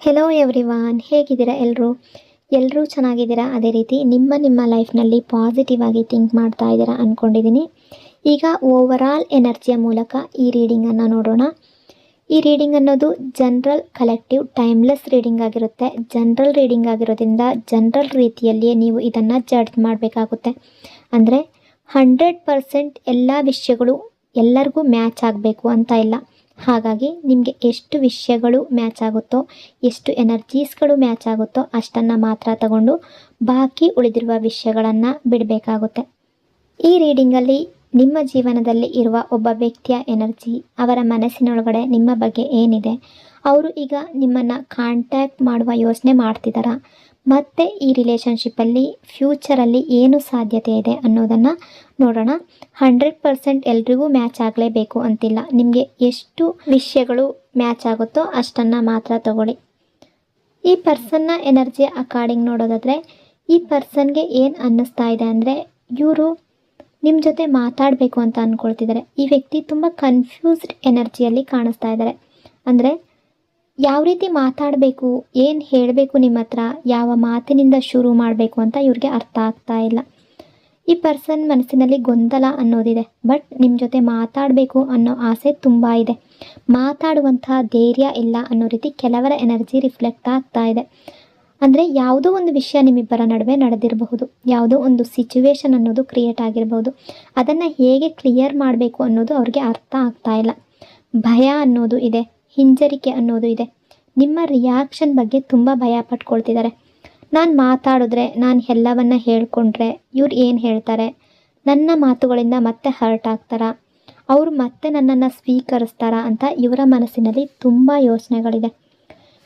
Hello everyone, ಹೇಗಿದ್ದೀರಾ ಎಲ್ಲರೂ ಚೆನ್ನಾಗಿದ್ದೀರಾ? ಅದೇ ರೀತಿ ನಿಮ್ಮ ಲೈಫ್ನಲ್ಲಿ ಪಾಸಿಟಿವ್ ಆಗಿ ಥಿಂಕ್ ಮಾಡ್ತಾ ಇದ್ದೀರಾ ಅಂದ್ಕೊಂಡಿದ್ದೀನಿ. ಈಗ ಓವರಾಲ್ ಎನರ್ಜಿಯ ಮೂಲಕ ಈ ರೀಡಿಂಗನ್ನು ನೋಡೋಣ. ಈ ರೀಡಿಂಗ್ ಅನ್ನೋದು ಜನರಲ್ ಕಲೆಕ್ಟಿವ್ ಟೈಮ್ಲೆಸ್ ರೀಡಿಂಗ್ ಆಗಿರುತ್ತೆ. ಜನರಲ್ ರೀಡಿಂಗ್ ಆಗಿರೋದ್ರಿಂದ ಜನರಲ್ ರೀತಿಯಲ್ಲಿಯೇ ನೀವು ಇದನ್ನು ಜಡ್ಜ್ ಮಾಡಬೇಕಾಗುತ್ತೆ. ಅಂದರೆ 100% ಎಲ್ಲ ವಿಷಯಗಳು ಎಲ್ಲರಿಗೂ ಮ್ಯಾಚ್ ಆಗಬೇಕು ಅಂತ ಇಲ್ಲ. ಹಾಗಾಗಿ ನಿಮಗೆ ಎಷ್ಟು ವಿಷಯಗಳು ಮ್ಯಾಚ್ ಆಗುತ್ತೋ, ಎಷ್ಟು ಎನರ್ಜೀಸ್ಗಳು ಮ್ಯಾಚ್ ಆಗುತ್ತೋ ಅಷ್ಟನ್ನು ಮಾತ್ರ ತಗೊಂಡು ಬಾಕಿ ಉಳಿದಿರುವ ವಿಷಯಗಳನ್ನು ಬಿಡಬೇಕಾಗುತ್ತೆ. ಈ ರೀಡಿಂಗಲ್ಲಿ ನಿಮ್ಮ ಜೀವನದಲ್ಲಿ ಇರುವ ಒಬ್ಬ ವ್ಯಕ್ತಿಯ ಎನರ್ಜಿ, ಅವರ ಮನಸ್ಸಿನೊಳಗಡೆ ನಿಮ್ಮ ಬಗ್ಗೆ ಏನಿದೆ, ಅವರು ಈಗ ನಿಮ್ಮನ್ನು ಕಾಂಟ್ಯಾಕ್ಟ್ ಮಾಡುವ ಯೋಚನೆ ಮಾಡ್ತಿದ್ದಾರಾ, ಮತ್ತು ಈ ರಿಲೇಷನ್ಶಿಪ್ಪಲ್ಲಿ ಫ್ಯೂಚರಲ್ಲಿ ಏನು ಸಾಧ್ಯತೆ ಇದೆ ಅನ್ನೋದನ್ನು ನೋಡೋಣ. 100% ಎಲ್ರಿಗೂ ಮ್ಯಾಚ್ ಆಗಲೇಬೇಕು ಅಂತಿಲ್ಲ. ನಿಮಗೆ ಎಷ್ಟು ವಿಷಯಗಳು ಮ್ಯಾಚ್ ಆಗುತ್ತೋ ಅಷ್ಟನ್ನು ಮಾತ್ರ ತಗೊಳ್ಳಿ. ಈ ಪರ್ಸನ್ನ ಎನರ್ಜಿಯ ಅಕಾರ್ಡಿಂಗ್ ನೋಡೋದಾದರೆ, ಈ ಪರ್ಸನ್ಗೆ ಏನು ಅನ್ನಿಸ್ತಾ ಇದೆ ಅಂದರೆ, ಇವರು ನಿಮ್ಮ ಜೊತೆ ಮಾತಾಡಬೇಕು ಅಂತ ಅಂದ್ಕೊಳ್ತಿದ್ದಾರೆ. ಈ ವ್ಯಕ್ತಿ ತುಂಬ ಕನ್ಫ್ಯೂಸ್ಡ್ ಎನರ್ಜಿಯಲ್ಲಿ ಕಾಣಿಸ್ತಾ ಇದ್ದಾರೆ. ಅಂದರೆ ಯಾವ ರೀತಿ ಮಾತಾಡಬೇಕು, ಏನು ಹೇಳಬೇಕು, ನಿಮ್ಮ ಹತ್ರ ಯಾವ ಮಾತಿನಿಂದ ಶುರು ಮಾಡಬೇಕು ಅಂತ ಇವ್ರಿಗೆ ಅರ್ಥ ಆಗ್ತಾ ಇಲ್ಲ. ಈ ಪರ್ಸನ್ ಮನಸ್ಸಿನಲ್ಲಿ ಗೊಂದಲ ಅನ್ನೋದಿದೆ. ಬಟ್ ನಿಮ್ಮ ಜೊತೆ ಮಾತಾಡಬೇಕು ಅನ್ನೋ ಆಸೆ ತುಂಬ ಇದೆ. ಮಾತಾಡುವಂತಹ ಧೈರ್ಯ ಇಲ್ಲ ಅನ್ನೋ ರೀತಿ ಕೆಲವರ ಎನರ್ಜಿ ರಿಫ್ಲೆಕ್ಟ್ ಆಗ್ತಾ ಇದೆ. ಅಂದರೆ ಯಾವುದೋ ಒಂದು ವಿಷಯ ನಿಮ್ಮಿಬ್ಬರ ನಡುವೆ ನಡೆದಿರಬಹುದು, ಯಾವುದೋ ಒಂದು ಸಿಚುವೇಶನ್ ಅನ್ನೋದು ಕ್ರಿಯೇಟ್ ಆಗಿರಬಹುದು. ಅದನ್ನು ಹೇಗೆ ಕ್ಲಿಯರ್ ಮಾಡಬೇಕು ಅನ್ನೋದು ಅವ್ರಿಗೆ ಅರ್ಥ ಆಗ್ತಾ ಇಲ್ಲ. ಭಯ ಅನ್ನೋದು ಇದೆ, ಹಿಂಜರಿಕೆ ಅನ್ನೋದು ಇದೆ. ನಿಮ್ಮ ರಿಯಾಕ್ಷನ್ ಬಗ್ಗೆ ತುಂಬ ಭಯ ಪಟ್ಕೊಳ್ತಿದ್ದಾರೆ. ನಾನು ಮಾತಾಡಿದ್ರೆ, ನಾನು ಎಲ್ಲವನ್ನ ಹೇಳ್ಕೊಂಡ್ರೆ ಇವ್ರು ಏನು ಹೇಳ್ತಾರೆ, ನನ್ನ ಮಾತುಗಳಿಂದ ಮತ್ತೆ ಹರ್ಟ್ ಆಗ್ತಾರಾ, ಅವರು ಮತ್ತೆ ನನ್ನನ್ನು ಸ್ವೀಕರಿಸ್ತಾರಾ ಅಂತ ಇವರ ಮನಸ್ಸಿನಲ್ಲಿ ತುಂಬ ಯೋಚನೆಗಳಿದೆ.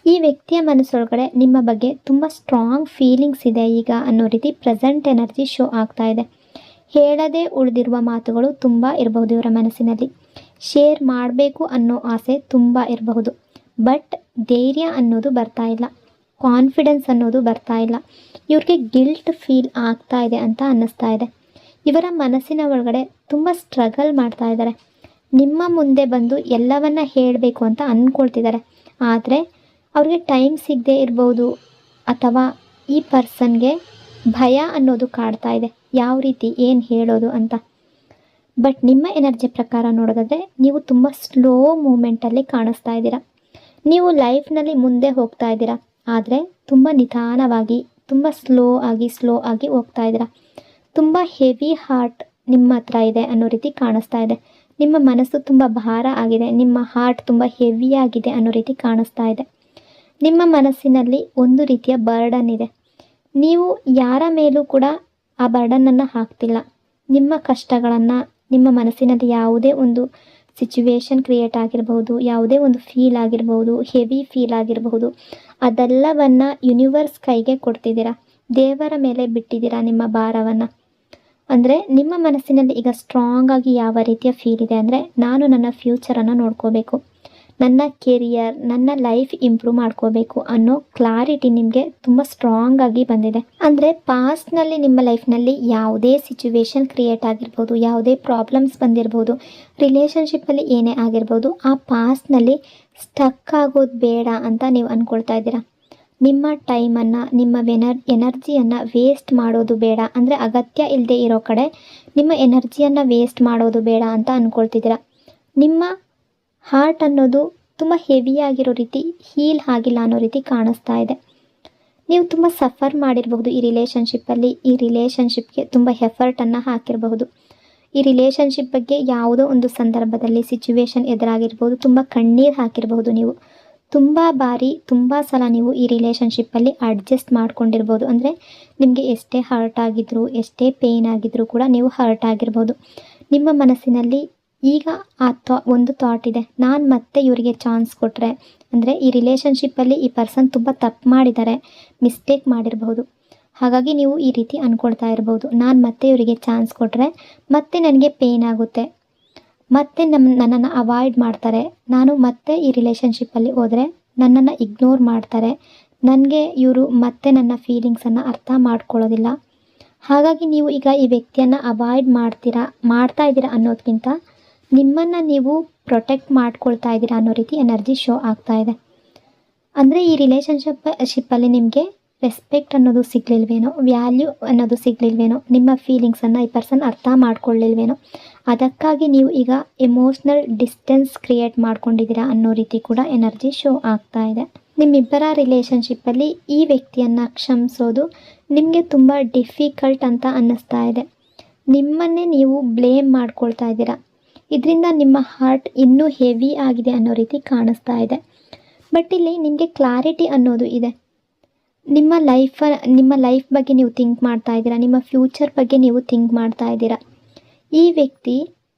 ಈ ವ್ಯಕ್ತಿಯ ಮನಸ್ಸೊಳಗಡೆ ನಿಮ್ಮ ಬಗ್ಗೆ ತುಂಬ ಸ್ಟ್ರಾಂಗ್ ಫೀಲಿಂಗ್ಸ್ ಇದೆ ಈಗ ಅನ್ನೋ ರೀತಿ ಪ್ರೆಸೆಂಟ್ ಎನರ್ಜಿ ಶೋ ಆಗ್ತಾ ಇದೆ. ಹೇಳದೇ ಉಳಿದಿರುವ ಮಾತುಗಳು ತುಂಬ ಇರಬಹುದು ಇವರ ಮನಸ್ಸಿನಲ್ಲಿ. ಶೇರ್ ಮಾಡಬೇಕು ಅನ್ನೋ ಆಸೆ ತುಂಬ ಇರಬಹುದು. ಬಟ್ ಧೈರ್ಯ ಅನ್ನೋದು ಬರ್ತಾ ಇಲ್ಲ, ಕಾನ್ಫಿಡೆನ್ಸ್ ಅನ್ನೋದು ಬರ್ತಾ ಇಲ್ಲ. ಇವ್ರಿಗೆ ಗಿಲ್ಟ್ ಫೀಲ್ ಆಗ್ತಾ ಇದೆ ಅಂತ ಅನ್ನಿಸ್ತಾ ಇದೆ. ಇವರ ಮನಸ್ಸಿನ ಒಳಗಡೆ ತುಂಬ ಸ್ಟ್ರಗಲ್ ಮಾಡ್ತಾ ಇದ್ದಾರೆ. ನಿಮ್ಮ ಮುಂದೆ ಬಂದು ಎಲ್ಲವನ್ನ ಹೇಳಬೇಕು ಅಂತ ಅಂದ್ಕೊಳ್ತಿದ್ದಾರೆ. ಆದರೆ ಅವ್ರಿಗೆ ಟೈಮ್ ಸಿಗದೆ ಇರ್ಬೋದು, ಅಥವಾ ಈ ಪರ್ಸನ್ಗೆ ಭಯ ಅನ್ನೋದು ಕಾಡ್ತಾ ಇದೆ, ಯಾವ ರೀತಿ ಏನು ಹೇಳೋದು ಅಂತ. ಬಟ್ ನಿಮ್ಮ ಎನರ್ಜಿ ಪ್ರಕಾರ ನೋಡೋದಾದರೆ ನೀವು ತುಂಬ ಸ್ಲೋ ಮೂಮೆಂಟಲ್ಲಿ ಕಾಣಿಸ್ತಾ ಇದ್ದೀರಾ. ನೀವು ಲೈಫ್ನಲ್ಲಿ ಮುಂದೆ ಹೋಗ್ತಾ ಇದ್ದೀರಾ, ಆದರೆ ತುಂಬ ನಿಧಾನವಾಗಿ, ತುಂಬ ಸ್ಲೋ ಆಗಿ ಹೋಗ್ತಾ ಇದ್ದೀರಾ. ತುಂಬ ಹೆವಿ ಹಾರ್ಟ್ ನಿಮ್ಮ ಹತ್ರ ಇದೆ ಅನ್ನೋ ರೀತಿ ಕಾಣಿಸ್ತಾ ಇದೆ. ನಿಮ್ಮ ಮನಸ್ಸು ತುಂಬ ಭಾರ ಆಗಿದೆ, ನಿಮ್ಮ ಹಾರ್ಟ್ ತುಂಬ ಹೆವಿಯಾಗಿದೆ ಅನ್ನೋ ರೀತಿ ಕಾಣಿಸ್ತಾ ಇದೆ. ನಿಮ್ಮ ಮನಸ್ಸಿನಲ್ಲಿ ಒಂದು ರೀತಿಯ ಬರ್ಡನ್ ಇದೆ. ನೀವು ಯಾರ ಮೇಲೂ ಕೂಡ ಆ ಬರ್ಡನನ್ನು ಹಾಕ್ತಿಲ್ಲ. ನಿಮ್ಮ ಕಷ್ಟಗಳನ್ನು, ನಿಮ್ಮ ಮನಸ್ಸಿನಲ್ಲಿ ಯಾವುದೇ ಒಂದು ಸಿಚುವೇಶನ್ ಕ್ರಿಯೇಟ್ ಆಗಿರಬಹುದು, ಯಾವುದೇ ಒಂದು ಫೀಲ್ ಆಗಿರಬಹುದು, ಹೆವಿ ಫೀಲ್ ಆಗಿರಬಹುದು, ಅದೆಲ್ಲವನ್ನು ಯೂನಿವರ್ಸ್ ಕೈಗೆ ಕೊಡ್ತಿದ್ದೀರಾ, ದೇವರ ಮೇಲೆ ಬಿಟ್ಟಿದ್ದೀರಾ ನಿಮ್ಮ ಭಾರವನ್ನು. ಅಂದರೆ ನಿಮ್ಮ ಮನಸ್ಸಿನಲ್ಲಿ ಈಗ ಸ್ಟ್ರಾಂಗ್ ಆಗಿ ಯಾವ ರೀತಿಯ ಫೀಲ್ ಇದೆ ಅಂದರೆ, ನಾನು ನನ್ನ ಫ್ಯೂಚರನ್ನು ನೋಡ್ಕೋಬೇಕು, ನನ್ನ ಕೆರಿಯರ್, ನನ್ನ ಲೈಫ್ ಇಂಪ್ರೂವ್ ಮಾಡ್ಕೋಬೇಕು ಅನ್ನೋ ಕ್ಲಾರಿಟಿ ನಿಮಗೆ ತುಂಬ ಸ್ಟ್ರಾಂಗ್ ಆಗಿ ಬಂದಿದೆ. ಅಂದರೆ ಪಾಸ್ಟ್ನಲ್ಲಿ ನಿಮ್ಮ ಲೈಫ್ನಲ್ಲಿ ಯಾವುದೇ ಸಿಚುವೇಶನ್ ಕ್ರಿಯೇಟ್ ಆಗಿರ್ಬೋದು, ಯಾವುದೇ ಪ್ರಾಬ್ಲಮ್ಸ್ ಬಂದಿರ್ಬೋದು, ರಿಲೇಷನ್ಶಿಪ್ಪಲ್ಲಿ ಏನೇ ಆಗಿರ್ಬೋದು, ಆ ಪಾಸ್ಟ್ನಲ್ಲಿ ಸ್ಟಕ್ ಆಗೋದು ಬೇಡ ಅಂತ ನೀವು ಅಂದ್ಕೊಳ್ತಾ ಇದ್ದೀರಾ. ನಿಮ್ಮ ಟೈಮನ್ನು, ನಿಮ್ಮ ಎನರ್ಜಿಯನ್ನು ವೇಸ್ಟ್ ಮಾಡೋದು ಬೇಡ. ಅಂದರೆ ಅಗತ್ಯ ಇಲ್ಲದೆ ಇರೋ ಕಡೆ ನಿಮ್ಮ ಎನರ್ಜಿಯನ್ನು ವೇಸ್ಟ್ ಮಾಡೋದು ಬೇಡ ಅಂತ ಅಂದ್ಕೊಳ್ತಿದ್ದೀರಾ. ನಿಮ್ಮ ಹಾರ್ಟ್ ಅನ್ನೋದು ತುಂಬ ಹೆವಿಯಾಗಿರೋ ರೀತಿ, ಹೀಲ್ ಆಗಿಲ್ಲ ಅನ್ನೋ ರೀತಿ ಕಾಣಿಸ್ತಾ ಇದೆ. ನೀವು ತುಂಬ ಸಫರ್ ಮಾಡಿರಬಹುದು ಈ ರಿಲೇಷನ್ಶಿಪ್ಪಲ್ಲಿ. ಈ ರಿಲೇಷನ್ಶಿಪ್ಗೆ ತುಂಬ ಎಫರ್ಟನ್ನು ಹಾಕಿರಬಹುದು. ಈ ರಿಲೇಷನ್ಶಿಪ್ ಬಗ್ಗೆ ಯಾವುದೋ ಒಂದು ಸಂದರ್ಭದಲ್ಲಿ ಸಿಚುವೇಶನ್ ಎದುರಾಗಿರ್ಬೋದು, ತುಂಬ ಕಣ್ಣೀರು ಹಾಕಿರಬಹುದು. ನೀವು ತುಂಬ ಬಾರಿ, ತುಂಬ ಸಲ ನೀವು ಈ ರಿಲೇಷನ್ಶಿಪ್ಪಲ್ಲಿ ಅಡ್ಜಸ್ಟ್ ಮಾಡ್ಕೊಂಡಿರ್ಬೋದು. ಅಂದರೆ ನಿಮಗೆ ಎಷ್ಟೇ ಹರ್ಟ್ ಆಗಿದ್ರು, ಎಷ್ಟೇ ಪೇಯ್ನ್ ಆಗಿದ್ರೂ ಕೂಡ ನೀವು ಹರ್ಟ್ ಆಗಿರ್ಬೋದು. ನಿಮ್ಮ ಮನಸ್ಸಿನಲ್ಲಿ ಈಗ ಒಂದು ಥಾಟ್ ಇದೆ, ನಾನು ಮತ್ತೆ ಇವರಿಗೆ ಚಾನ್ಸ್ ಕೊಟ್ಟರೆ, ಅಂದರೆ ಈ ರಿಲೇಷನ್ಶಿಪ್ಪಲ್ಲಿ ಈ ಪರ್ಸನ್ ತುಂಬ ತಪ್ಪು ಮಾಡಿದ್ದಾರೆ, ಮಿಸ್ಟೇಕ್ ಮಾಡಿರಬಹುದು. ಹಾಗಾಗಿ ನೀವು ಈ ರೀತಿ ಅಂದ್ಕೊಳ್ತಾ ಇರ್ಬೋದು, ನಾನು ಮತ್ತೆ ಇವರಿಗೆ ಚಾನ್ಸ್ ಕೊಟ್ಟರೆ ಮತ್ತೆ ನನಗೆ ಪೇಯ್ನ್ ಆಗುತ್ತೆ, ಮತ್ತೆ ನನ್ನನ್ನು ಅವಾಯ್ಡ್ ಮಾಡ್ತಾರೆ, ನಾನು ಮತ್ತೆ ಈ ರಿಲೇಷನ್ಶಿಪ್ಪಲ್ಲಿ ಹೋದರೆ ನನ್ನನ್ನು ಇಗ್ನೋರ್ ಮಾಡ್ತಾರೆ, ನನಗೆ ಇವರು ಮತ್ತೆ ನನ್ನ ಫೀಲಿಂಗ್ಸನ್ನು ಅರ್ಥ ಮಾಡ್ಕೊಳ್ಳೋದಿಲ್ಲ. ಹಾಗಾಗಿ ನೀವು ಈಗ ಈ ವ್ಯಕ್ತಿಯನ್ನು ಅವಾಯ್ಡ್ ಮಾಡ್ತಾ ಇದ್ದೀರಾ ಅನ್ನೋದಕ್ಕಿಂತ ನಿಮ್ಮನ್ನು ನೀವು ಪ್ರೊಟೆಕ್ಟ್ ಮಾಡ್ಕೊಳ್ತಾ ಇದ್ದೀರಾ ಅನ್ನೋ ರೀತಿ ಎನರ್ಜಿ ಶೋ ಆಗ್ತಾ ಇದೆ. ಅಂದರೆ ಈ ಶಿಪ್ಪಲ್ಲಿ ನಿಮಗೆ ರೆಸ್ಪೆಕ್ಟ್ ಅನ್ನೋದು ಸಿಗಲಿಲ್ವೇನೋ, ವ್ಯಾಲ್ಯೂ ಅನ್ನೋದು ಸಿಗಲಿಲ್ವೇನೋ, ನಿಮ್ಮ ಫೀಲಿಂಗ್ಸನ್ನು ಈ ಪರ್ಸನ್ ಅರ್ಥ ಮಾಡ್ಕೊಳ್ಳಿಲ್ವೇನೋ, ಅದಕ್ಕಾಗಿ ನೀವು ಈಗ ಎಮೋಷ್ನಲ್ ಡಿಸ್ಟೆನ್ಸ್ ಕ್ರಿಯೇಟ್ ಮಾಡ್ಕೊಂಡಿದ್ದೀರಾ ಅನ್ನೋ ರೀತಿ ಕೂಡ ಎನರ್ಜಿ ಶೋ ಆಗ್ತಾ ಇದೆ. ನಿಮ್ಮಿಬ್ಬರ ರಿಲೇಷನ್ಶಿಪ್ಪಲ್ಲಿ ಈ ವ್ಯಕ್ತಿಯನ್ನು ಕ್ಷಮಿಸೋದು ನಿಮಗೆ ತುಂಬ ಡಿಫಿಕಲ್ಟ್ ಅಂತ ಅನ್ನಿಸ್ತಾ ಇದೆ. ನಿಮ್ಮನ್ನೇ ನೀವು ಬ್ಲೇಮ್ ಮಾಡ್ಕೊಳ್ತಾ ಇದ್ದೀರಾ. ಇದರಿಂದ ನಿಮ್ಮ ಹಾರ್ಟ್ ಇನ್ನೂ ಹೆವಿ ಆಗಿದೆ ಅನ್ನೋ ರೀತಿ ಕಾಣಿಸ್ತಾ ಇದೆ. ಬಟ್ ಇಲ್ಲಿ ನಿಮಗೆ ಕ್ಲಾರಿಟಿ ಅನ್ನೋದು ಇದೆ. ನಿಮ್ಮ ಲೈಫ್ ಬಗ್ಗೆ ನೀವು ಥಿಂಕ್ ಮಾಡ್ತಾ ಇದ್ದೀರಾ, ನಿಮ್ಮ ಫ್ಯೂಚರ್ ಬಗ್ಗೆ ನೀವು ಥಿಂಕ್ ಮಾಡ್ತಾ ಇದ್ದೀರಾ. ಈ ವ್ಯಕ್ತಿ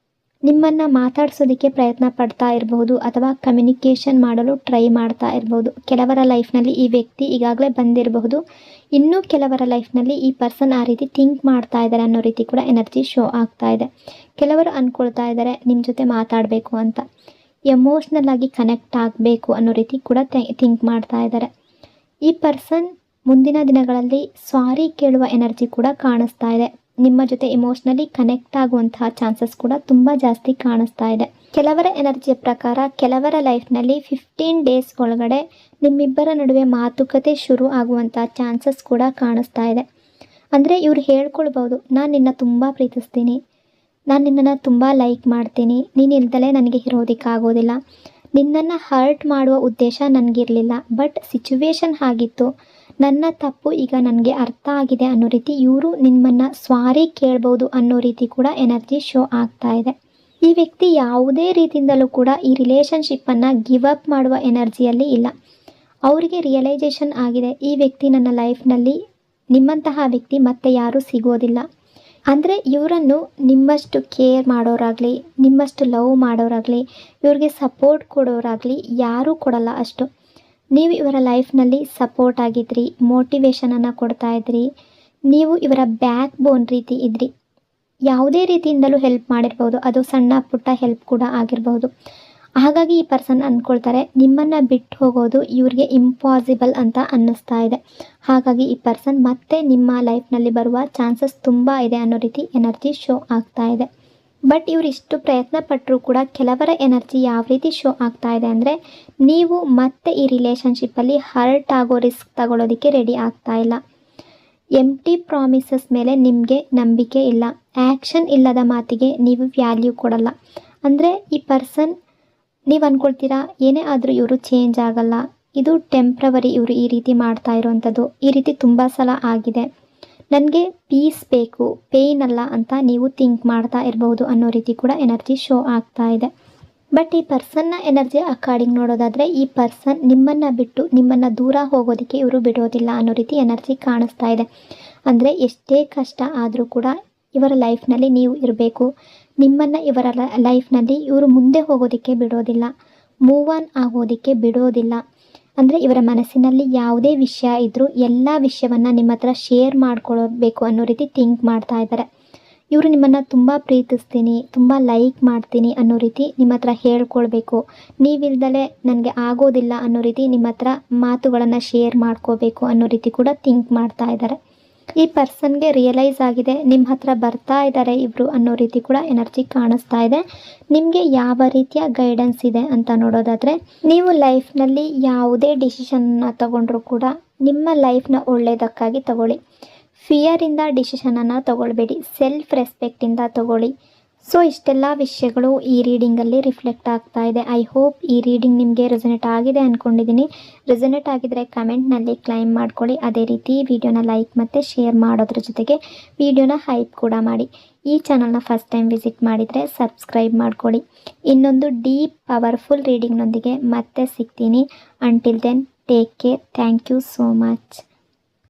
ನಿಮ್ಮನ್ನು ಮಾತಾಡಿಸೋದಕ್ಕೆ ಪ್ರಯತ್ನ ಪಡ್ತಾ ಇರಬಹುದು ಅಥವಾ ಕಮ್ಯುನಿಕೇಷನ್ ಮಾಡಲು ಟ್ರೈ ಮಾಡ್ತಾ ಇರಬಹುದು. ಕೆಲವರ ಲೈಫ್ನಲ್ಲಿ ಈ ವ್ಯಕ್ತಿ ಈಗಾಗಲೇ ಬಂದಿರಬಹುದು. ಇನ್ನೂ ಕೆಲವರ ಲೈಫ್ನಲ್ಲಿ ಈ ಪರ್ಸನ್ ಆ ರೀತಿ ಥಿಂಕ್ ಮಾಡ್ತಾ ಇದ್ದಾರೆ ಅನ್ನೋ ರೀತಿ ಕೂಡ ಎನರ್ಜಿ ಶೋ ಆಗ್ತಾ ಇದೆ. ಕೆಲವರು ಅಂದ್ಕೊಳ್ತಾ ಇದ್ದಾರೆ ನಿಮ್ಮ ಜೊತೆ ಮಾತಾಡಬೇಕು ಅಂತ, ಎಮೋಷ್ನಲ್ ಆಗಿ ಕನೆಕ್ಟ್ ಆಗಬೇಕು ಅನ್ನೋ ರೀತಿ ಕೂಡ ಥಿಂಕ್ ಮಾಡ್ತಾ ಇದ್ದಾರೆ. ಈ ಪರ್ಸನ್ ಮುಂದಿನ ದಿನಗಳಲ್ಲಿ ಸಾರಿ ಕೇಳುವ ಎನರ್ಜಿ ಕೂಡ ಕಾಣಿಸ್ತಾ ಇದೆ. ನಿಮ್ಮ ಜೊತೆ ಇಮೋಷ್ನಲಿ ಕನೆಕ್ಟ್ ಆಗುವಂತಹ ಚಾನ್ಸಸ್ ಕೂಡ ತುಂಬ ಜಾಸ್ತಿ ಕಾಣಿಸ್ತಾ ಇದೆ. ಕೆಲವರ ಎನರ್ಜಿಯ ಪ್ರಕಾರ ಕೆಲವರ ಲೈಫ್ನಲ್ಲಿ 15 ಡೇಸ್ ಒಳಗಡೆ ನಿಮ್ಮಿಬ್ಬರ ನಡುವೆ ಮಾತುಕತೆ ಶುರು ಆಗುವಂಥ ಚಾನ್ಸಸ್ ಕೂಡ ಕಾಣಿಸ್ತಾ ಇದೆ. ಅಂದರೆ ಇವ್ರು ಹೇಳ್ಕೊಳ್ಬೋದು, ನಾನು ನಿನ್ನ ತುಂಬ ಪ್ರೀತಿಸ್ತೀನಿ, ನಾನು ನಿನ್ನನ್ನು ತುಂಬ ಲೈಕ್ ಮಾಡ್ತೀನಿ, ನೀನು ಇಲ್ದಲೇ ನನಗೆ ಇರೋದಕ್ಕಾಗೋದಿಲ್ಲ, ನಿನ್ನನ್ನು ಹರ್ಟ್ ಮಾಡುವ ಉದ್ದೇಶ ನನಗಿರಲಿಲ್ಲ, ಬಟ್ ಸಿಚುವೇಶನ್ ಆಗಿತ್ತು, ನನ್ನ ತಪ್ಪು ಈಗ ನನಗೆ ಅರ್ಥ ಆಗಿದೆ ಅನ್ನೋ ರೀತಿ ಇವರು ನಿಮ್ಮನ್ನು ಸಾರಿ ಕೇಳ್ಬೋದು ಅನ್ನೋ ರೀತಿ ಕೂಡ ಎನರ್ಜಿ ಶೋ ಆಗ್ತಾ ಇದೆ. ಈ ವ್ಯಕ್ತಿ ಯಾವುದೇ ರೀತಿಯಿಂದಲೂ ಕೂಡ ಈ ರಿಲೇಷನ್ಶಿಪ್ಪನ್ನು ಗಿವ್ ಅಪ್ ಮಾಡುವ ಎನರ್ಜಿಯಲ್ಲಿ ಇಲ್ಲ. ಅವರಿಗೆ ರಿಯಲೈಸೇಷನ್ ಆಗಿದೆ, ಈ ವ್ಯಕ್ತಿ ನನ್ನ ಲೈಫ್ನಲ್ಲಿ ನಿಮ್ಮಂತಹ ವ್ಯಕ್ತಿ ಮತ್ತೆ ಯಾರೂ ಸಿಗೋದಿಲ್ಲ. ಅಂದರೆ ಇವರನ್ನು ನಿಮ್ಮಷ್ಟು ಕೇರ್ ಮಾಡೋರಾಗಲಿ, ನಿಮ್ಮಷ್ಟು ಲವ್ ಮಾಡೋರಾಗಲಿ, ಇವ್ರಿಗೆ ಸಪೋರ್ಟ್ ಕೊಡೋರಾಗಲಿ ಯಾರೂ ಕೊಡಲ್ಲ ಅಷ್ಟು. ನೀವು ಇವರ ಲೈಫ್ನಲ್ಲಿ ಸಪೋರ್ಟ್ ಆಗಿದ್ರಿ, ಮೋಟಿವೇಶನನ್ನು ಕೊಡ್ತಾ ಇದ್ರಿ, ನೀವು ಇವರ ಬ್ಯಾಕ್ ಬೋನ್ ರೀತಿ ಇದ್ರಿ. ಯಾವುದೇ ರೀತಿಯಿಂದಲೂ ಹೆಲ್ಪ್ ಮಾಡಿರ್ಬೋದು, ಅದು ಸಣ್ಣ ಪುಟ್ಟ ಹೆಲ್ಪ್ ಕೂಡ ಆಗಿರ್ಬೋದು. ಹಾಗಾಗಿ ಈ ಪರ್ಸನ್ ಅಂದ್ಕೊಳ್ತಾರೆ ನಿಮ್ಮನ್ನು ಬಿಟ್ಟು ಹೋಗೋದು ಇವ್ರಿಗೆ ಇಂಪಾಸಿಬಲ್ ಅಂತ ಅನ್ನಿಸ್ತಾ ಇದೆ. ಹಾಗಾಗಿ ಈ ಪರ್ಸನ್ ಮತ್ತೆ ನಿಮ್ಮ ಲೈಫ್ನಲ್ಲಿ ಬರುವ ಚಾನ್ಸಸ್ ತುಂಬ ಇದೆ ಅನ್ನೋ ರೀತಿ ಎನರ್ಜಿ ಶೋ ಆಗ್ತಾ ಇದೆ. ಬಟ್ ಇವರು ಇಷ್ಟು ಪ್ರಯತ್ನ ಪಟ್ಟರೂ ಕೂಡ ಕೆಲವರ ಎನರ್ಜಿ ಯಾವ ರೀತಿ ಶೋ ಆಗ್ತಾ ಇದೆ ಅಂದರೆ, ನೀವು ಮತ್ತೆ ಈ ರಿಲೇಷನ್ಶಿಪ್ಪಲ್ಲಿ ಹರ್ಟ್ ಆಗೋ ರಿಸ್ಕ್ ತಗೊಳ್ಳೋದಕ್ಕೆ ರೆಡಿ ಆಗ್ತಾ ಇಲ್ಲ. ಎಂಟಿ ಪ್ರಾಮಿಸಸ್ ಮೇಲೆ ನಿಮಗೆ ನಂಬಿಕೆ ಇಲ್ಲ, ಆ್ಯಕ್ಷನ್ ಇಲ್ಲದ ಮಾತಿಗೆ ನೀವು ವ್ಯಾಲ್ಯೂ ಕೊಡಲ್ಲ. ಅಂದರೆ ಈ ಪರ್ಸನ್ ನೀವು ಅಂದ್ಕೊಳ್ತೀರಾ ಏನೇ ಆದರೂ ಇವರು ಚೇಂಜ್ ಆಗಲ್ಲ, ಇದು ಟೆಂಪ್ರವರಿ, ಇವರು ಈ ರೀತಿ ಮಾಡ್ತಾ ಇರೋವಂಥದ್ದು, ಈ ರೀತಿ ತುಂಬ ಸಲ ಆಗಿದೆ, ನನಗೆ ಪೀಸ್ ಬೇಕು, ಪೇಯ್ನ್ ಅಲ್ಲ ಅಂತ ನೀವು ಥಿಂಕ್ ಮಾಡ್ತಾ ಇರಬಹುದು ಅನ್ನೋ ರೀತಿ ಕೂಡ ಎನರ್ಜಿ ಶೋ ಆಗ್ತಾ ಇದೆ. ಬಟ್ ಈ ಪರ್ಸನ್ನ ಎನರ್ಜಿ ಅಕಾರ್ಡಿಂಗ್ ನೋಡೋದಾದರೆ ಈ ಪರ್ಸನ್ ನಿಮ್ಮನ್ನು ಬಿಟ್ಟು ನಿಮ್ಮನ್ನು ದೂರ ಹೋಗೋದಕ್ಕೆ ಇವರು ಬಿಡೋದಿಲ್ಲ ಅನ್ನೋ ರೀತಿ ಎನರ್ಜಿ ಕಾಣಿಸ್ತಾ ಇದೆ. ಅಂದರೆ ಎಷ್ಟೇ ಕಷ್ಟ ಆದರೂ ಕೂಡ ಇವರ ಲೈಫ್ನಲ್ಲಿ ನೀವು ಇರಬೇಕು, ನಿಮ್ಮನ್ನು ಇವರ ಲೈಫ್ನಲ್ಲಿ ಇವರು ಮುಂದೆ ಹೋಗೋದಕ್ಕೆ ಬಿಡೋದಿಲ್ಲ, ಮೂವ್ ಆನ್ ಆಗೋದಕ್ಕೆ ಬಿಡೋದಿಲ್ಲ. ಅಂದರೆ ಇವರ ಮನಸ್ಸಿನಲ್ಲಿ ಯಾವುದೇ ವಿಷಯ ಇದ್ದರೂ ಎಲ್ಲ ವಿಷಯವನ್ನು ನಿಮ್ಮ ಹತ್ರ ಶೇರ್ ಮಾಡ್ಕೊಳ್ಬೇಕು ಅನ್ನೋ ರೀತಿ ಥಿಂಕ್ ಮಾಡ್ತಾ ಇದ್ದಾರೆ. ಇವರು ನಿಮ್ಮನ್ನು ತುಂಬ ಪ್ರೀತಿಸ್ತೀನಿ, ತುಂಬ ಲೈಕ್ ಮಾಡ್ತೀನಿ ಅನ್ನೋ ರೀತಿ ನಿಮ್ಮ ಹತ್ರ ಹೇಳ್ಕೊಳ್ಬೇಕು, ನೀವಿಲ್ದಲೇ ನನಗೆ ಆಗೋದಿಲ್ಲ ಅನ್ನೋ ರೀತಿ ನಿಮ್ಮ ಹತ್ರ ಮಾತುಗಳನ್ನು ಶೇರ್ ಮಾಡ್ಕೋಬೇಕು ಅನ್ನೋ ರೀತಿ ಕೂಡ ಥಿಂಕ್ ಮಾಡ್ತಾ ಇದ್ದಾರೆ. ಈ ಪರ್ಸನ್ಗೆ ರಿಯಲೈಸ್ ಆಗಿದೆ ನಿಮ್ಮ ಹತ್ರ ಬರ್ತಾ ಇದ್ದಾರೆ ಇವರು ಅನ್ನೋ ರೀತಿ ಕೂಡ ಎನರ್ಜಿ ಕಾಣಿಸ್ತಾ ಇದೆ. ನಿಮಗೆ ಯಾವ ರೀತಿಯ ಗೈಡೆನ್ಸ್ ಇದೆ ಅಂತ ನೋಡೋದಾದರೆ, ನೀವು ಲೈಫ್ನಲ್ಲಿ ಯಾವುದೇ ಡಿಸಿಷನ್ನ ತಗೊಂಡ್ರೂ ಕೂಡ ನಿಮ್ಮ ಲೈಫ್ನ ಒಳ್ಳೆಯದಕ್ಕಾಗಿ ತಗೊಳ್ಳಿ. ಫಿಯರಿಂದ ಡಿಸಿಷನನ್ನು ತಗೊಳ್ಬೇಡಿ, ಸೆಲ್ಫ್ ರೆಸ್ಪೆಕ್ಟಿಂದ ತಗೊಳ್ಳಿ. ಸೊ ಇಷ್ಟೆಲ್ಲ ವಿಷಯಗಳು ಈ ರೀಡಿಂಗಲ್ಲಿ ರಿಫ್ಲೆಕ್ಟ್ ಆಗ್ತಾ ಇದೆ. ಐ ಹೋಪ್ ಈ ರೀಡಿಂಗ್ ನಿಮಗೆ ರೆಸೊನೇಟ್ ಆಗಿದೆ ಅಂದ್ಕೊಂಡಿದ್ದೀನಿ. ರೆಸೊನೇಟ್ ಆಗಿದ್ದರೆ ಕಮೆಂಟ್ನಲ್ಲಿ ಕ್ಲೈಮ್ ಮಾಡ್ಕೊಳ್ಳಿ. ಅದೇ ರೀತಿ ವಿಡಿಯೋನ ಲೈಕ್ ಮತ್ತು ಶೇರ್ ಮಾಡೋದ್ರ ಜೊತೆಗೆ ವಿಡಿಯೋನ ಹೈಪ್ ಕೂಡ ಮಾಡಿ. ಈ ಚಾನಲ್ನ ಫಸ್ಟ್ ಟೈಮ್ ವಿಸಿಟ್ ಮಾಡಿದರೆ ಸಬ್ಸ್ಕ್ರೈಬ್ ಮಾಡ್ಕೊಳ್ಳಿ. ಇನ್ನೊಂದು ಡೀಪ್ ಪವರ್ಫುಲ್ ರೀಡಿಂಗ್ನೊಂದಿಗೆ ಮತ್ತೆ ಸಿಗ್ತೀನಿ. Until then take care. Thank you so much.